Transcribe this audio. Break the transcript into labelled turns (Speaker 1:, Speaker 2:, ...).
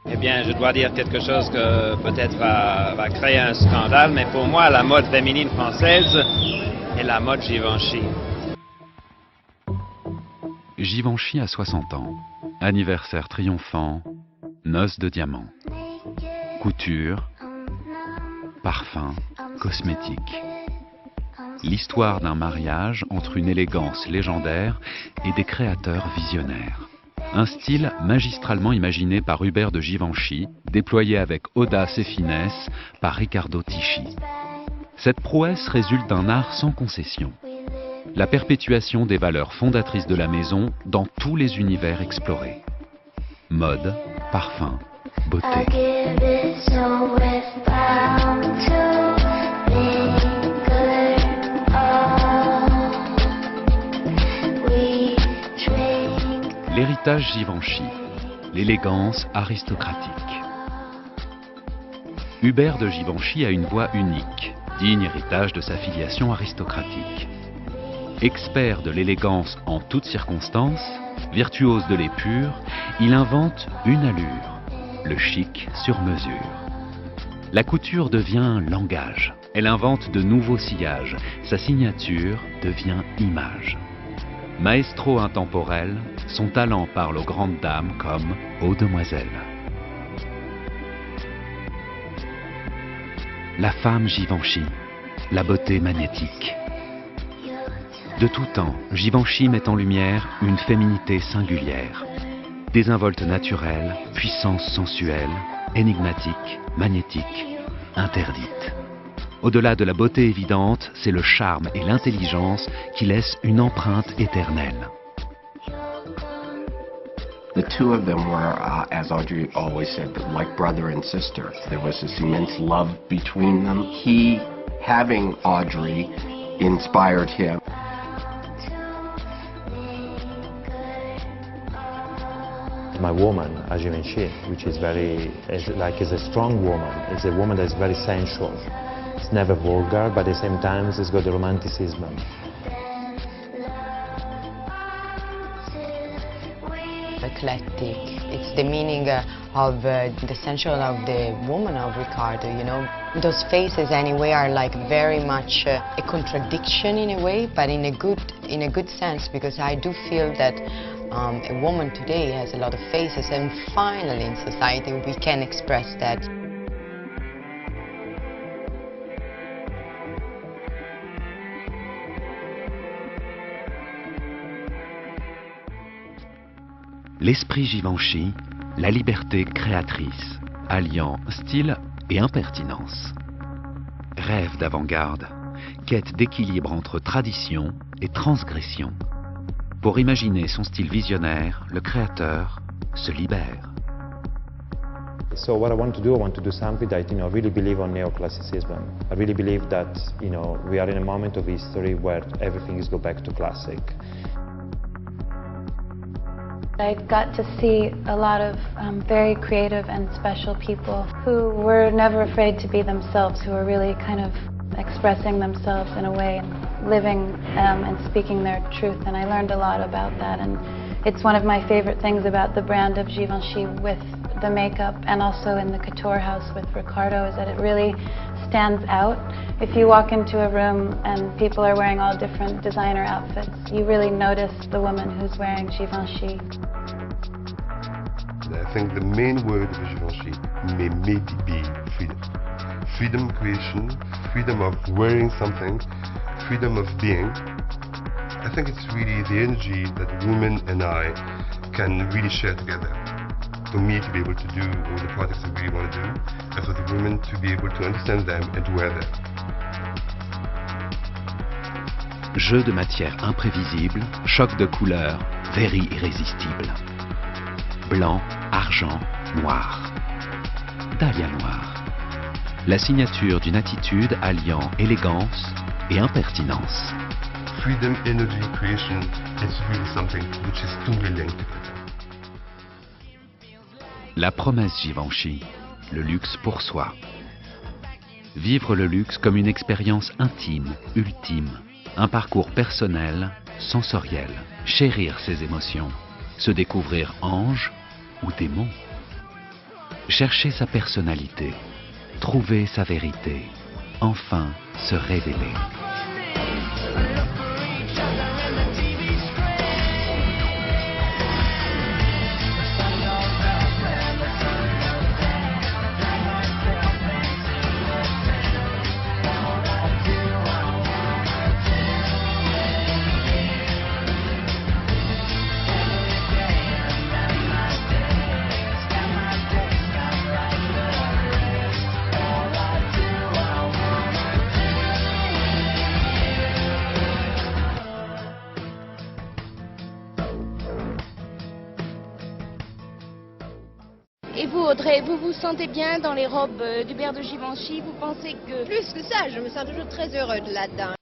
Speaker 1: Eh bien, je dois dire quelque chose que peut-être va créer un scandale, mais pour moi, la mode féminine française est la mode Givenchy.
Speaker 2: Givenchy a 60 ans. Anniversaire triomphant, noces de diamants. Couture, parfum, cosmétiques. L'histoire d'un mariage entre une élégance légendaire et des créateurs visionnaires. Un style magistralement imaginé par Hubert de Givenchy, déployé avec audace et finesse par Riccardo Tisci. Cette prouesse résulte d'un art sans concession. La perpétuation des valeurs fondatrices de la maison dans tous les univers explorés. Mode, parfum, beauté. L'héritage Givenchy, l'élégance aristocratique. Hubert de Givenchy a une voix unique, digne héritage de sa filiation aristocratique. Expert de l'élégance en toutes circonstances, virtuose de l'épure, il invente une allure, le chic sur mesure. La couture devient langage, elle invente de nouveaux sillages, sa signature devient image. Maestro intemporel, son talent parle aux grandes dames comme aux demoiselles. La femme Givenchy, la beauté magnétique. De tout temps, Givenchy met en lumière une féminité singulière. Désinvolte naturelle, puissance sensuelle, énigmatique, magnétique, interdite. Au-delà de la beauté évidente, c'est le charme et l'intelligence qui laissent une empreinte éternelle.
Speaker 3: The two of them were, as Audrey always said, like brother and sister. There was this immense love between them. He, having Audrey, inspired him.
Speaker 4: My woman, Givenchy, which is is a strong woman. It's a woman that's very sensual. It's never vulgar, but at the same time, it's got the romanticism.
Speaker 5: Eclectic. It's the meaning of the sensual of the woman of Riccardo, you know. Those faces anyway are like very much a contradiction in a way, but in a good sense, because I do feel that a woman today has a lot of faces, and finally in society we can express that.
Speaker 2: L'esprit Givenchy, la liberté créatrice, alliant style et impertinence. Rêve d'avant-garde, quête d'équilibre entre tradition et transgression. Pour imaginer son style visionnaire, le créateur se libère.
Speaker 4: So what I want to do something that, I really believe on neoclassicism. I really believe that, we are in a moment of history where everything is go back to classic.
Speaker 6: I got to see a lot of very creative and special people who were never afraid to be themselves, who were really kind of expressing themselves in a way, living and speaking their truth, and I learned a lot about that, and it's one of my favorite things about the brand of Givenchy with the makeup and also in the couture house with Riccardo is that it really stands out. If you walk into a room and people are wearing all different designer outfits, you really notice the woman who's wearing Givenchy.
Speaker 7: I think the main word of Givenchy may be freedom. Freedom creation, freedom of wearing something, freedom of being. I think it's really the energy that women and I can really share together. For me to be able to do all the projects I really want to do, and for the women to be able to understand them and to wear them.
Speaker 2: Jeu de matière imprévisible, choc de couleurs, very irrésistible. Blanc, argent, noir. Dahlia noir. La signature d'une attitude alliant élégance et impertinence.
Speaker 7: Freedom, energy, creation, it's really something which is too linked together.
Speaker 2: La promesse Givenchy, le luxe pour soi. Vivre le luxe comme une expérience intime, ultime, un parcours personnel, sensoriel. Chérir ses émotions, se découvrir ange ou démon. chercher sa personnalité, trouver sa vérité, enfin se révéler.
Speaker 8: Et vous, Audrey, vous vous sentez bien dans les robes d'Hubert de Givenchy? Vous pensez que...
Speaker 9: Plus que ça, je me sens toujours très heureuse là-dedans.